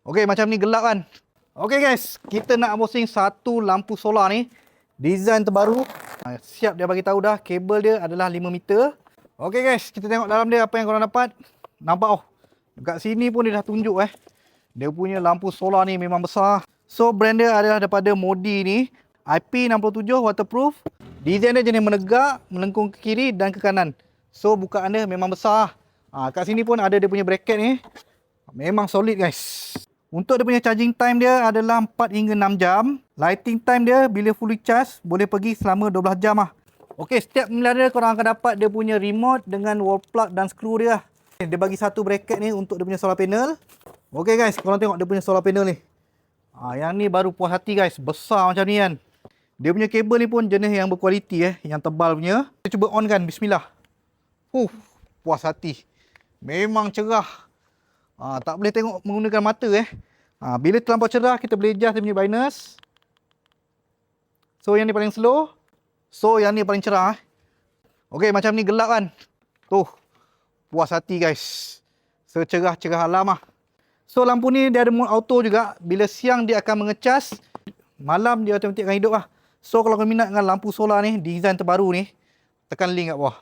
Okey, macam ni gelap kan. Okey guys, kita nak unboxing satu lampu solar ni. Design terbaru. Siap dia bagi tahu dah, kabel dia adalah 5 meter. Okey guys, kita tengok dalam dia apa yang korang dapat. Nampak oh. Dekat sini pun dia dah tunjuk Dia punya lampu solar ni memang besar. So brand dia adalah daripada Modi ni. IP67 waterproof. Design dia jenis menegak, melengkung ke kiri dan ke kanan. So bukaan dia memang besar. Kat sini pun ada dia punya bracket ni. Memang solid guys. Untuk dia punya charging time dia adalah 4 hingga 6 jam. Lighting time dia bila fully charge boleh pergi selama 12 jam lah. Okey, setiap pemeliharaan korang akan dapat dia punya remote dengan wall plug dan skru dia. Dia bagi satu bracket ni untuk dia punya solar panel. Okey guys, korang tengok dia punya solar panel ni. Yang ni baru puas hati guys, besar macam ni kan. Dia punya kabel ni pun jenis yang berkualiti yang tebal punya. Kita cuba on kan, bismillah. Puas hati. Memang cerah. Tak boleh tengok menggunakan mata bila terlampau cerah kita boleh adjust dia punya brightness. So yang ni paling slow. So yang ni paling cerah Okey, macam ni gelap kan. Puas hati guys. Secerah-cerah alam So lampu ni dia ada mode auto juga. Bila siang dia akan mengecas, malam dia automatik akan hidup So kalau kau minat dengan lampu solar ni, design terbaru ni, tekan link kat bawah.